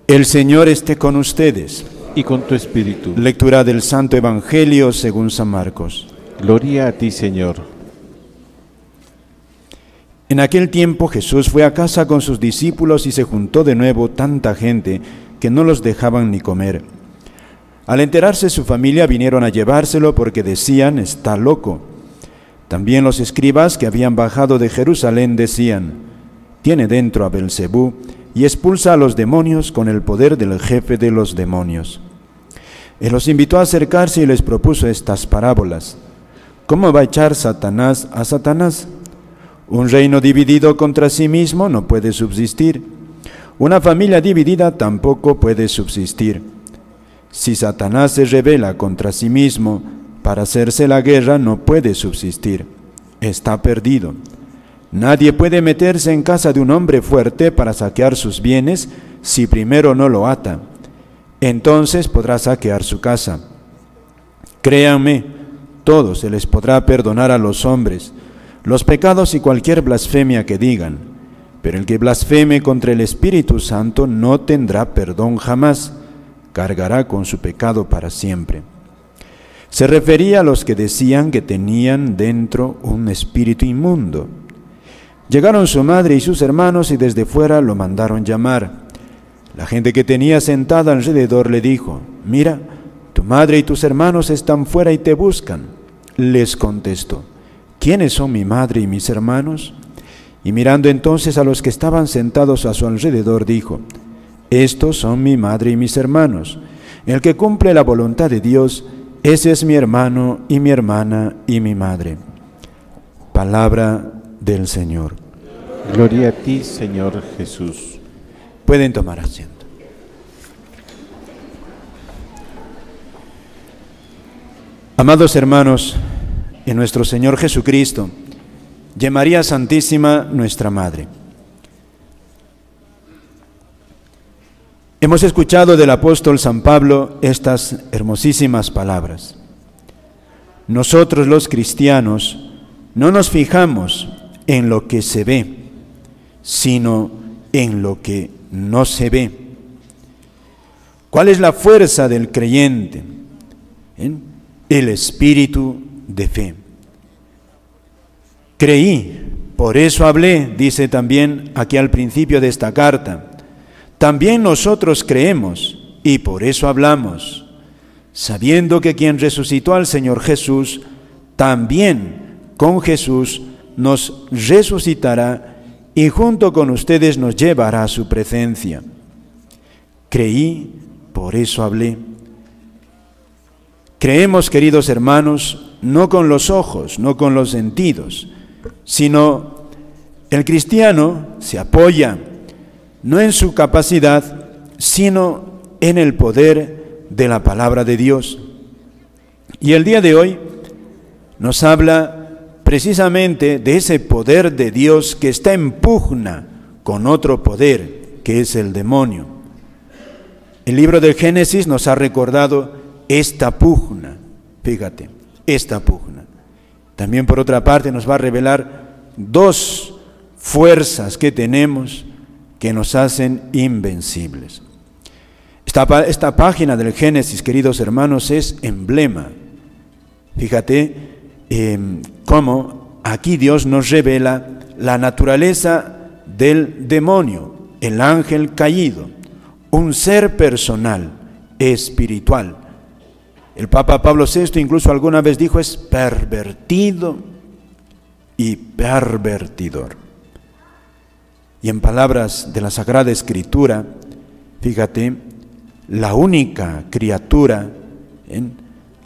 El Señor esté con ustedes. Y con tu espíritu. Lectura del Santo Evangelio según San Marcos. Gloria a ti, Señor. En aquel tiempo Jesús fue a casa con sus discípulos y se juntó de nuevo tanta gente que no los dejaban ni comer. Al enterarse su familia vinieron a llevárselo porque decían: está loco. También los escribas que habían bajado de Jerusalén decían: tiene dentro a Belcebú y expulsa a los demonios con el poder del jefe de los demonios. Él los invitó a acercarse y les propuso estas parábolas. ¿Cómo va a echar Satanás a Satanás? Un reino dividido contra sí mismo no puede subsistir. Una familia dividida tampoco puede subsistir. Si Satanás se rebela contra sí mismo para hacerse la guerra, no puede subsistir. Está perdido. Nadie puede meterse en casa de un hombre fuerte para saquear sus bienes si primero no lo ata. Entonces podrá saquear su casa. Créanme, todo se les podrá perdonar a los hombres, los pecados y cualquier blasfemia que digan, pero el que blasfeme contra el Espíritu Santo no tendrá perdón jamás, cargará con su pecado para siempre. Se refería a los que decían que tenían dentro un espíritu inmundo. Llegaron su madre y sus hermanos y desde fuera lo mandaron llamar. La gente que tenía sentada alrededor le dijo: mira, tu madre y tus hermanos están fuera y te buscan. Les contestó: ¿quiénes son mi madre y mis hermanos? Y mirando entonces a los que estaban sentados a su alrededor, dijo: estos son mi madre y mis hermanos. El que cumple la voluntad de Dios, ese es mi hermano y mi hermana y mi madre. Palabra del Señor. Gloria a ti, Señor Jesús. Pueden tomar asiento. Amados hermanos, en nuestro Señor Jesucristo y en María Santísima, nuestra Madre. Hemos escuchado del apóstol San Pablo estas hermosísimas palabras. Nosotros los cristianos no nos fijamos en lo que se ve, sino en lo que no se ve. ¿Cuál es la fuerza del creyente? El espíritu de fe. Creí, por eso hablé, dice también aquí al principio de esta carta. También nosotros creemos y por eso hablamos, sabiendo que quien resucitó al Señor Jesús, también con Jesús nos resucitará y junto con ustedes nos llevará a su presencia. Creí, por eso hablé. Creemos, queridos hermanos, no con los ojos, no con los sentidos, sino el cristiano se apoya no en su capacidad, sino en el poder de la palabra de Dios. Y el día de hoy nos habla precisamente de ese poder de Dios que está en pugna con otro poder, que es el demonio. El libro del Génesis nos ha recordado esta pugna, fíjate, esta pugna. También por otra parte nos va a revelar dos fuerzas que tenemos que nos hacen invencibles. Esta página del Génesis, queridos hermanos, es emblema. Fíjate cómo aquí Dios nos revela la naturaleza del demonio, el ángel caído, un ser personal, espiritual. El Papa Pablo VI incluso alguna vez dijo: es pervertido y pervertidor. Y en palabras de la Sagrada Escritura, fíjate, la única criatura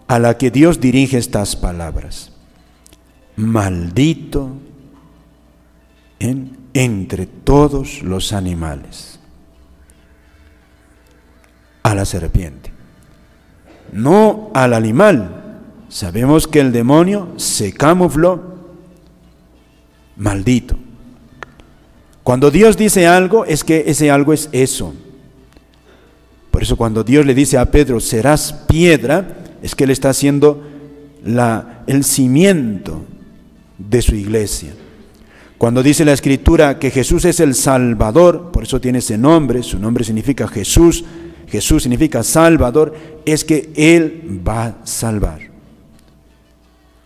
a la que Dios dirige estas palabras: maldito entre todos los animales. A la serpiente, no al animal. Sabemos que el demonio se camufló, maldito. Cuando Dios dice algo, es que ese algo es eso. Por eso cuando Dios le dice a Pedro: serás piedra, es que Él está haciendo el cimiento de su iglesia. Cuando dice la Escritura que Jesús es el Salvador, por eso tiene ese nombre, su nombre significa Jesús, Jesús significa Salvador, es que Él va a salvar.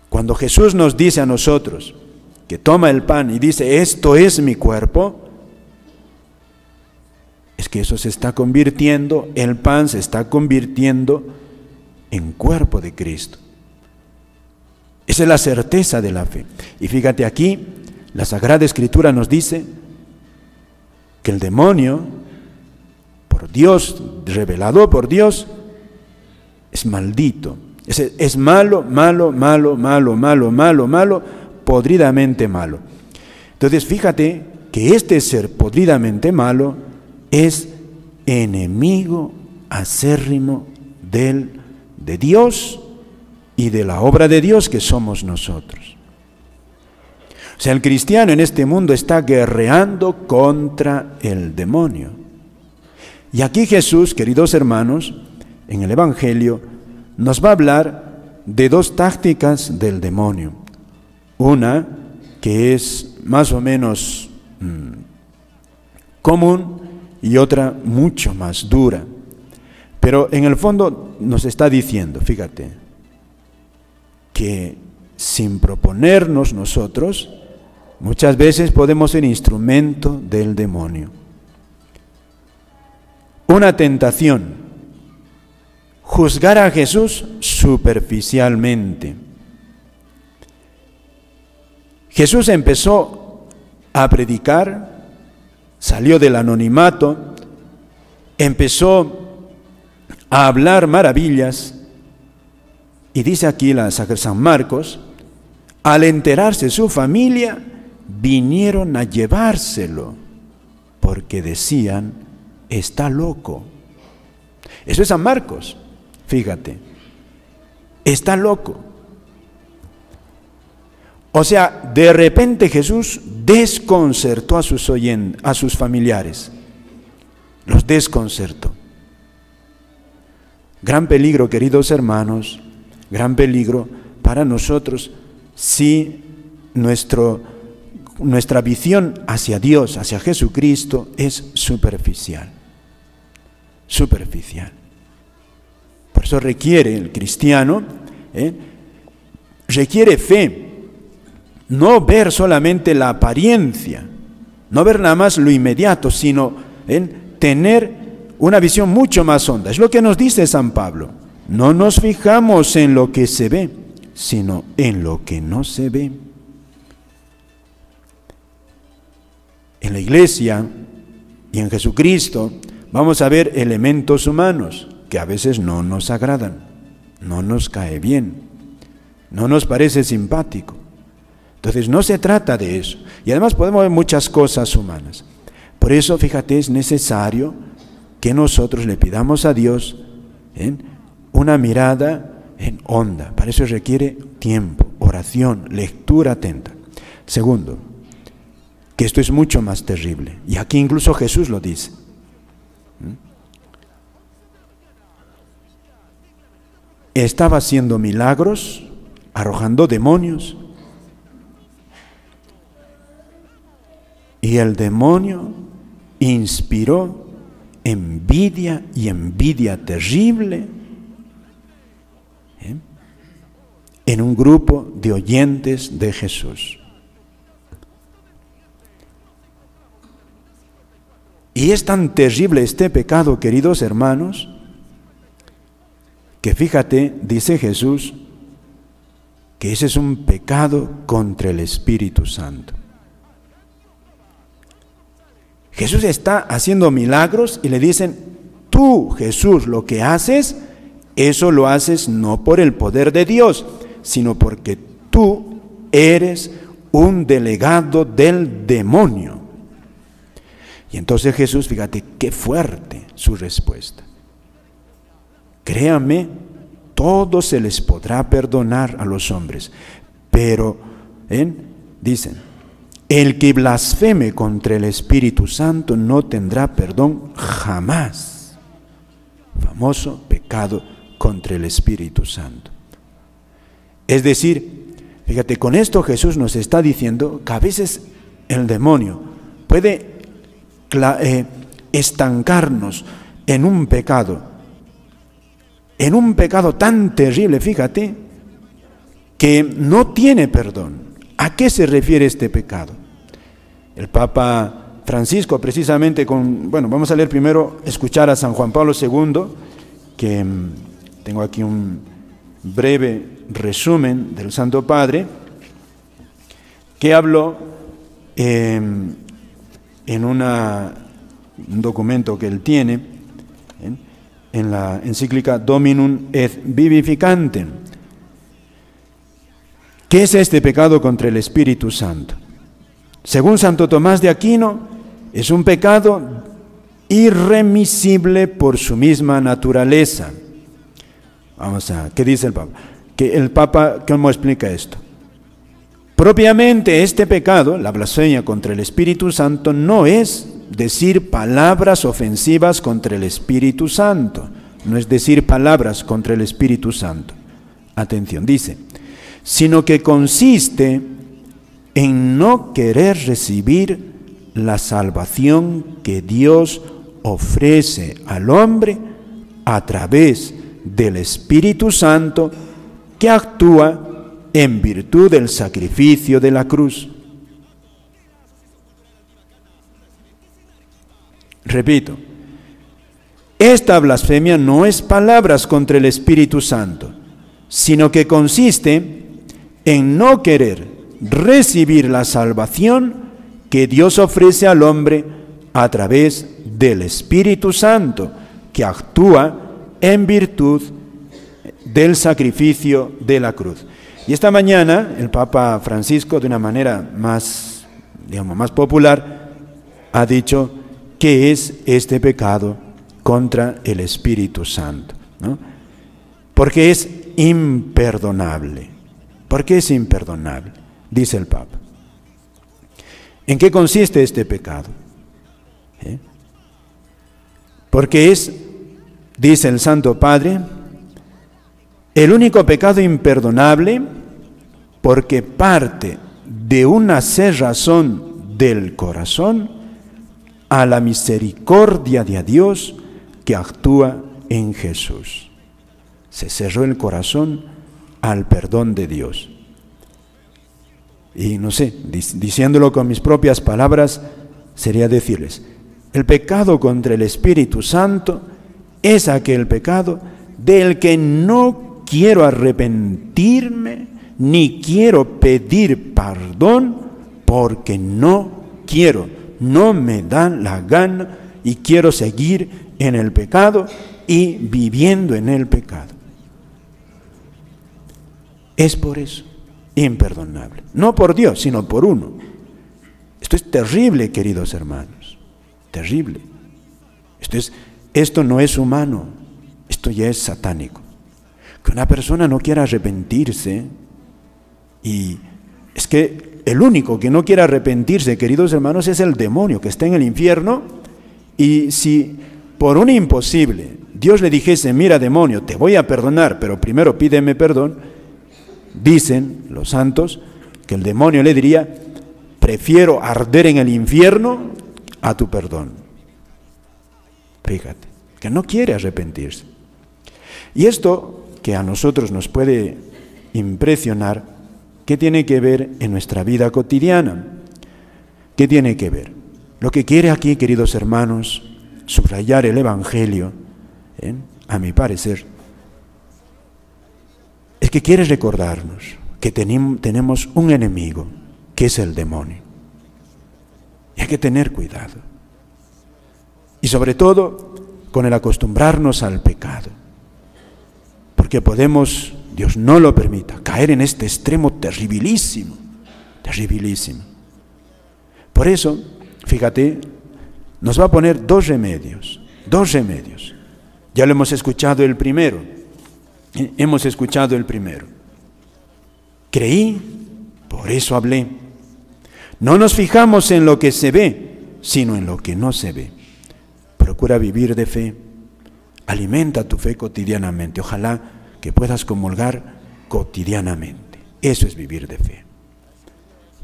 Cuando Jesús nos dice a nosotros que toma el pan y dice, esto es mi cuerpo, es que eso se está convirtiendo, el pan se está convirtiendo en cuerpo de Cristo. Esa es la certeza de la fe. Y fíjate aquí, la Sagrada Escritura nos dice que el demonio, por Dios, revelado por Dios, es maldito. Es malo, malo, malo, malo, malo, malo, malo, podridamente malo. Entonces fíjate que este ser podridamente malo es enemigo acérrimo de Dios y de la obra de Dios que somos nosotros. O sea, el cristiano en este mundo está guerreando contra el demonio. Y aquí Jesús, queridos hermanos, en el Evangelio, nos va a hablar de dos tácticas del demonio. Una que es más o menos común y otra mucho más dura. Pero en el fondo nos está diciendo, fíjate, que sin proponernos nosotros, muchas veces podemos ser instrumento del demonio. Una tentación, juzgar a Jesús superficialmente. Jesús empezó a predicar, salió del anonimato, empezó a hablar maravillas, y dice aquí San Marcos, al enterarse su familia, vinieron a llevárselo, porque decían, está loco. Eso es San Marcos, fíjate, está loco. O sea, de repente Jesús desconcertó a sus familiares, los desconcertó. Gran peligro, queridos hermanos, gran peligro para nosotros si nuestra visión hacia Dios, hacia Jesucristo, es superficial. Superficial. Por eso requiere el cristiano, requiere fe, no ver solamente la apariencia, no ver nada más lo inmediato, sino tener una visión mucho más honda. Es lo que nos dice San Pablo. No nos fijamos en lo que se ve, sino en lo que no se ve. En la iglesia y en Jesucristo vamos a ver elementos humanos que a veces no nos agradan, no nos cae bien, no nos parece simpático. Entonces no se trata de eso. Y además podemos ver muchas cosas humanas. Por eso, fíjate, es necesario que nosotros le pidamos a Dios una mirada honda. Para eso requiere tiempo, oración, lectura atenta. Segundo, que esto es mucho más terrible. Y aquí incluso Jesús lo dice. Estaba haciendo milagros, arrojando demonios. Y el demonio inspiró envidia y envidia terrible en un grupo de oyentes de Jesús. Y es tan terrible este pecado, queridos hermanos, que fíjate, dice Jesús, que ese es un pecado contra el Espíritu Santo. Jesús está haciendo milagros y le dicen, tú, Jesús, lo que haces, eso lo haces no por el poder de Dios, sino porque tú eres un delegado del demonio. Y entonces Jesús, fíjate qué fuerte su respuesta. Créame, todo se les podrá perdonar a los hombres, pero, dicen, el que blasfeme contra el Espíritu Santo no tendrá perdón jamás. Famoso pecado contra el Espíritu Santo. Es decir, fíjate, con esto Jesús nos está diciendo que a veces el demonio puede estancarnos en un pecado tan terrible, fíjate, que no tiene perdón. ¿A qué se refiere este pecado? El Papa Francisco, precisamente vamos a leer primero, escuchar a San Juan Pablo II, que tengo aquí un breve resumen del Santo Padre, que habló en un documento que él tiene, en la encíclica Dominum et Vivificantem. ¿Qué es este pecado contra el Espíritu Santo? Según Santo Tomás de Aquino, es un pecado irremisible por su misma naturaleza. ¿Qué dice el Papa? Que el Papa, ¿cómo explica esto? Propiamente este pecado, la blasfemia contra el Espíritu Santo, no es decir palabras ofensivas contra el Espíritu Santo. No es decir palabras contra el Espíritu Santo. Atención, dice, sino que consiste en no querer recibir la salvación que Dios ofrece al hombre a través del Espíritu Santo que actúa en virtud del sacrificio de la cruz. Repito, esta blasfemia no es palabras contra el Espíritu Santo, sino que consiste en no querer recibir la salvación que Dios ofrece al hombre a través del Espíritu Santo, que actúa en virtud del sacrificio de la cruz. Y esta mañana el Papa Francisco, de una manera más popular, ha dicho qué es este pecado contra el Espíritu Santo, ¿no? Porque es imperdonable. ¿Por qué es imperdonable? Dice el Papa. ¿En qué consiste este pecado? Porque es, dice el Santo Padre, el único pecado imperdonable porque parte de una cerrazón del corazón a la misericordia de Dios que actúa en Jesús. Se cerró el corazón al perdón de Dios. Y no sé, diciéndolo con mis propias palabras, sería decirles, el pecado contra el Espíritu Santo es aquel pecado del que no quiero arrepentirme, ni quiero pedir perdón, porque no quiero, no me da la gana y quiero seguir en el pecado y viviendo en el pecado. Es por eso imperdonable. No por Dios, sino por uno. Esto es terrible, queridos hermanos. Terrible. Esto no es humano. Esto ya es satánico. Que una persona no quiera arrepentirse, y es que el único que no quiere arrepentirse, queridos hermanos, es el demonio que está en el infierno. Y si por un imposible Dios le dijese, mira demonio, te voy a perdonar, pero primero pídeme perdón, dicen los santos que el demonio le diría, prefiero arder en el infierno a tu perdón. Fíjate, que no quiere arrepentirse. Y esto que a nosotros nos puede impresionar, ¿qué tiene que ver en nuestra vida cotidiana? ¿Qué tiene que ver? Lo que quiere aquí, queridos hermanos, subrayar el Evangelio, a mi parecer, es que quiere recordarnos que tenemos un enemigo, que es el demonio. Y hay que tener cuidado. Y sobre todo, con el acostumbrarnos al pecado. Porque podemos, Dios no lo permita, caer en este extremo terribilísimo, terribilísimo. Por eso, fíjate, nos va a poner dos remedios. Ya lo hemos escuchado el primero. Hemos escuchado el primero. Creí, por eso hablé. No nos fijamos en lo que se ve, sino en lo que no se ve. Procura vivir de fe. Alimenta tu fe cotidianamente. Ojalá que puedas comulgar cotidianamente. Eso es vivir de fe.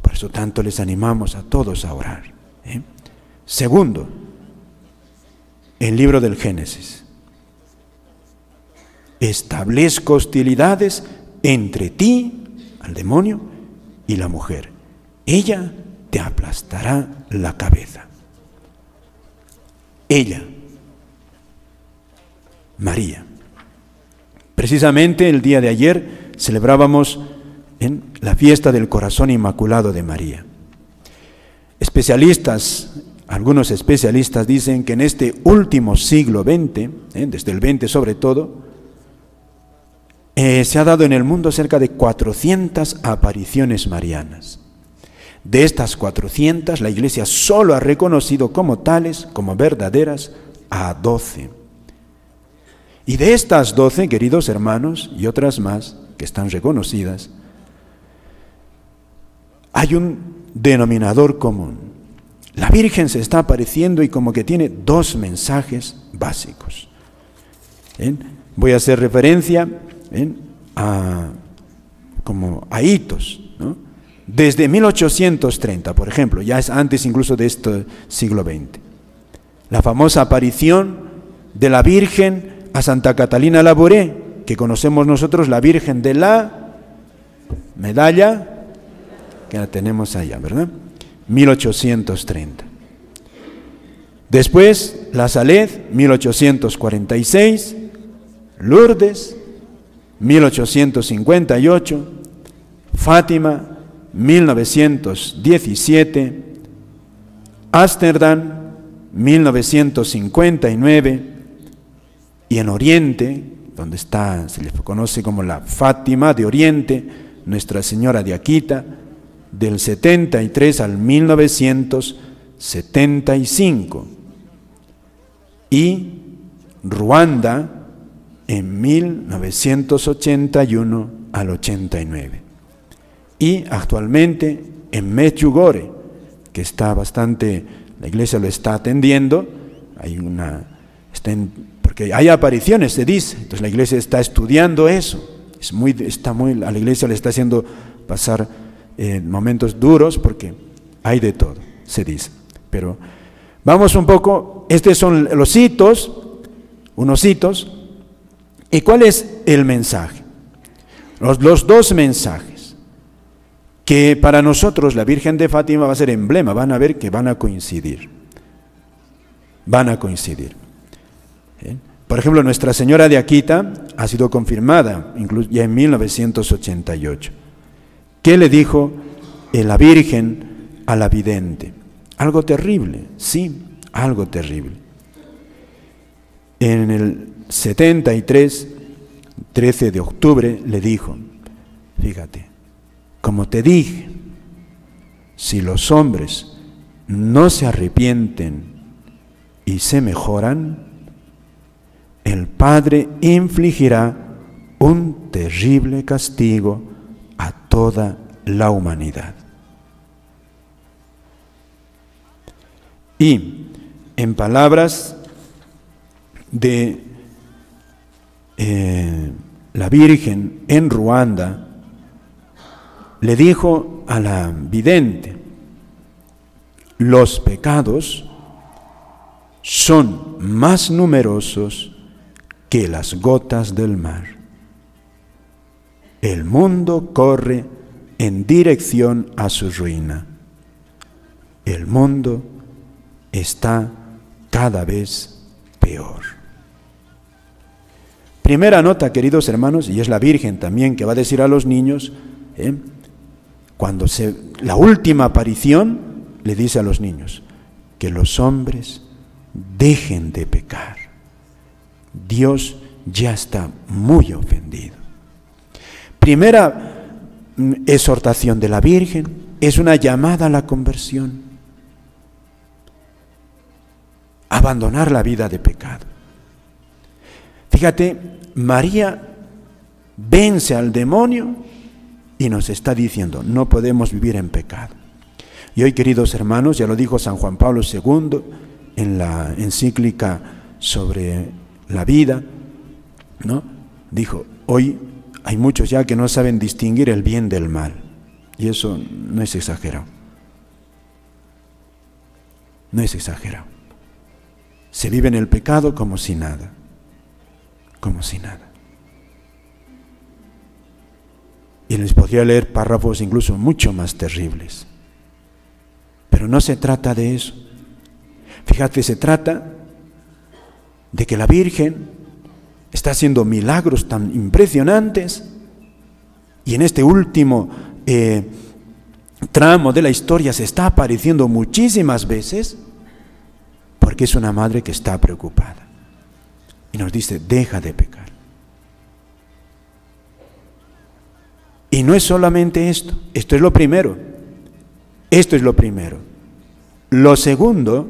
Por eso tanto les animamos a todos a orar. Segundo, el libro del Génesis. Establezco hostilidades entre ti, al demonio, y la mujer. Ella te aplastará la cabeza. Ella, María. Precisamente el día de ayer celebrábamos en la fiesta del Corazón Inmaculado de María. Algunos especialistas dicen que en este último siglo XX, desde el XX sobre todo, se ha dado en el mundo cerca de 400 apariciones marianas. De estas 400, la Iglesia solo ha reconocido como tales, como verdaderas, a 12. Y de estas 12, queridos hermanos, y otras más que están reconocidas, hay un denominador común. La Virgen se está apareciendo y como que tiene dos mensajes básicos. Voy a hacer referencia a hitos, ¿no? Desde 1830, por ejemplo, ya es antes incluso de este siglo XX. La famosa aparición de la Virgen a Santa Catalina Labouré, que conocemos nosotros, la Virgen de la Medalla, que la tenemos allá, ¿verdad? 1830. Después, La Salette, 1846, Lourdes, 1858, Fátima, 1917, Ámsterdam, 1959, y en Oriente, donde se le conoce como la Fátima de Oriente, Nuestra Señora de Akita, del 73 al 1975, y Ruanda en 1981 al 89. Y actualmente en Medjugorje, que está bastante, la Iglesia lo está atendiendo, porque hay apariciones, se dice, entonces la Iglesia está estudiando eso, a la Iglesia le está haciendo pasar momentos duros porque hay de todo, se dice. Pero vamos un poco, estos son los hitos, unos hitos. ¿Y cuál es el mensaje? Los dos mensajes, que para nosotros la Virgen de Fátima va a ser emblema, van a ver que van a coincidir. Van a coincidir. Por ejemplo, Nuestra Señora de Akita ha sido confirmada incluso ya en 1988. ¿Qué le dijo la Virgen a la vidente? Algo terrible, sí, algo terrible. En el 73, 13 de octubre, le dijo, fíjate, como te dije, si los hombres no se arrepienten y se mejoran, el Padre infligirá un terrible castigo a toda la humanidad. Y en palabras de la Virgen en Ruanda, le dijo a la vidente, los pecados son más numerosos que las gotas del mar. El mundo corre en dirección a su ruina. El mundo está cada vez peor. Primera nota, queridos hermanos, y es la Virgen también que va a decir a los niños, la última aparición le dice a los niños, que los hombres dejen de pecar. Dios ya está muy ofendido. Primera exhortación de la Virgen es una llamada a la conversión. Abandonar la vida de pecado. Fíjate, María vence al demonio y nos está diciendo, no podemos vivir en pecado. Y hoy, queridos hermanos, ya lo dijo San Juan Pablo II en la encíclica sobre la vida, ¿no? Dijo, hoy hay muchos ya que no saben distinguir el bien del mal. Y eso no es exagerado. No es exagerado. Se vive en el pecado como si nada. Como si nada. Y les podría leer párrafos incluso mucho más terribles. Pero no se trata de eso. Fíjate, se trata de que la Virgen está haciendo milagros tan impresionantes y en este último tramo de la historia se está apareciendo muchísimas veces porque es una madre que está preocupada y nos dice: deja de pecar. Y no es solamente esto, esto es lo primero. Esto es lo primero. Lo segundo,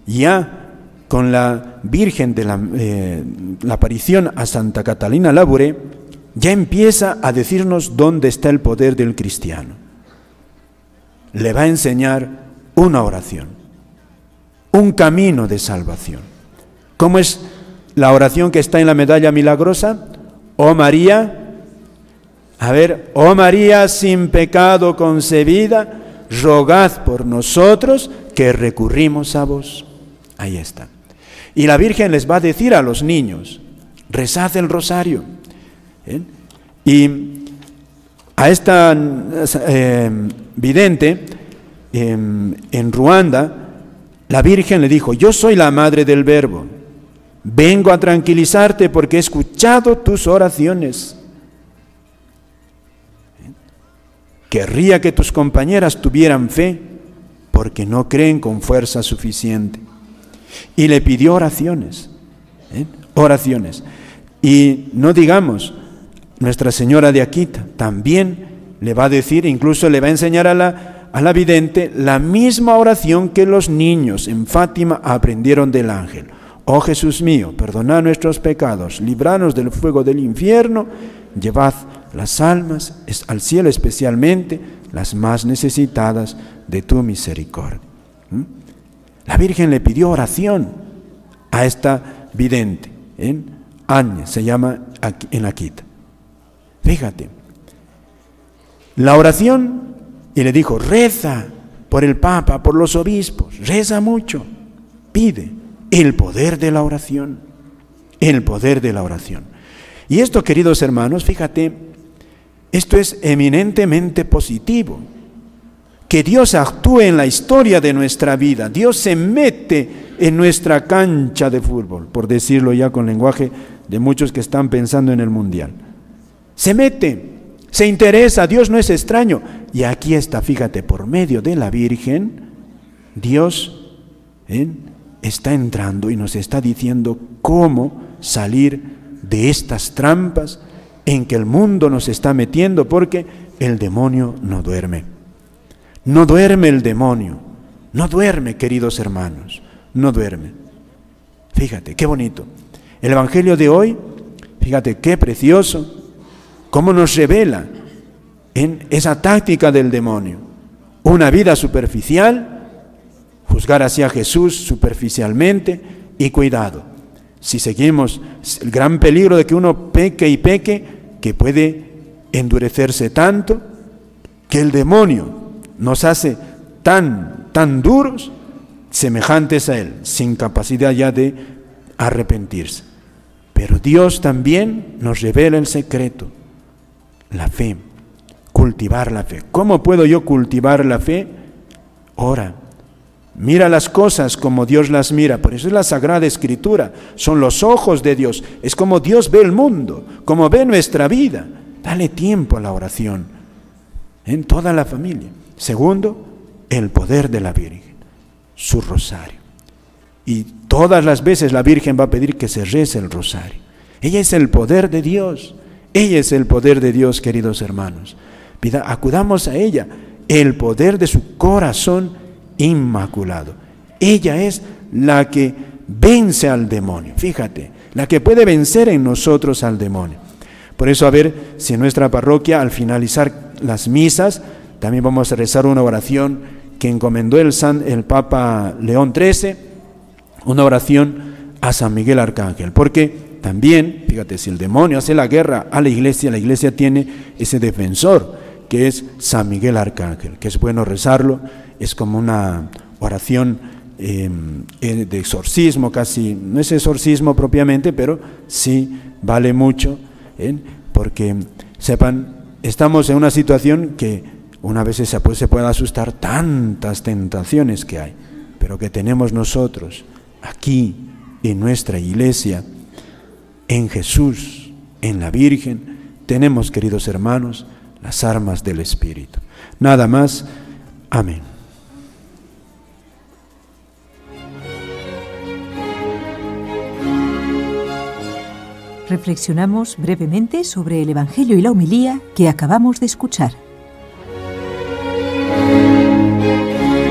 ya con la Virgen de la aparición a Santa Catalina Labouré, ya empieza a decirnos dónde está el poder del cristiano. Le va a enseñar una oración, un camino de salvación. ¿Cómo es la oración que está en la medalla milagrosa? Oh María, oh María sin pecado concebida, rogad por nosotros que recurrimos a vos. Ahí está. Y la Virgen les va a decir a los niños: rezad el rosario. Y a esta vidente en Ruanda, la Virgen le dijo: yo soy la madre del Verbo, vengo a tranquilizarte porque he escuchado tus oraciones. Querría que tus compañeras tuvieran fe, porque no creen con fuerza suficiente. Y le pidió oraciones, oraciones. Y no digamos, Nuestra Señora de Akita también le va a decir, incluso le va a enseñar a la vidente la misma oración que los niños en Fátima aprendieron del ángel. Oh Jesús mío, perdonad nuestros pecados, libranos del fuego del infierno, llevad las almas al cielo, especialmente las más necesitadas de tu misericordia. La Virgen le pidió oración a esta vidente, Áñez, se llama en Akita. Fíjate, la oración, y le dijo: reza por el Papa, por los obispos, reza mucho, pide el poder de la oración, el poder de la oración. Y esto, queridos hermanos, fíjate, esto es eminentemente positivo. Que Dios actúe en la historia de nuestra vida. Dios se mete en nuestra cancha de fútbol, por decirlo ya con lenguaje de muchos que están pensando en el mundial. Se mete, se interesa, Dios no es extraño. Y aquí está, fíjate, por medio de la Virgen, Dios está entrando y nos está diciendo cómo salir de estas trampas en que el mundo nos está metiendo, porque el demonio no duerme. No duerme el demonio, no duerme, queridos hermanos, no duerme. Fíjate, qué bonito. El Evangelio de hoy, fíjate qué precioso, cómo nos revela en esa táctica del demonio. Una vida superficial, juzgar hacia Jesús superficialmente, y cuidado, si seguimos el gran peligro de que uno peque y peque, que puede endurecerse tanto que el demonio nos hace tan duros, semejantes a él, sin capacidad ya de arrepentirse. Pero Dios también nos revela el secreto, la fe, cultivar la fe. ¿Cómo puedo yo cultivar la fe? Ora, mira las cosas como Dios las mira. Por eso es la Sagrada Escritura, son los ojos de Dios, es como Dios ve el mundo, como ve nuestra vida. Dale tiempo a la oración en toda la familia. Segundo, el poder de la Virgen, su rosario. Y todas las veces la Virgen va a pedir que se rece el rosario. Ella es el poder de Dios. Ella es el poder de Dios, queridos hermanos. Acudamos a ella, el poder de su corazón inmaculado. Ella es la que vence al demonio. Fíjate, la que puede vencer en nosotros al demonio. Por eso, a ver si en nuestra parroquia, al finalizar las misas, también vamos a rezar una oración que encomendó el Papa León XIII, una oración a San Miguel Arcángel, porque también, fíjate, si el demonio hace la guerra a la iglesia tiene ese defensor, que es San Miguel Arcángel, que es bueno rezarlo, es como una oración de exorcismo, casi, no es exorcismo propiamente, pero sí vale mucho, porque sepan, estamos en una situación que una vez se puede asustar tantas tentaciones que hay, pero que tenemos nosotros aquí en nuestra iglesia, en Jesús, en la Virgen, tenemos, queridos hermanos, las armas del Espíritu. Nada más. Amén. Reflexionamos brevemente sobre el Evangelio y la homilía que acabamos de escuchar.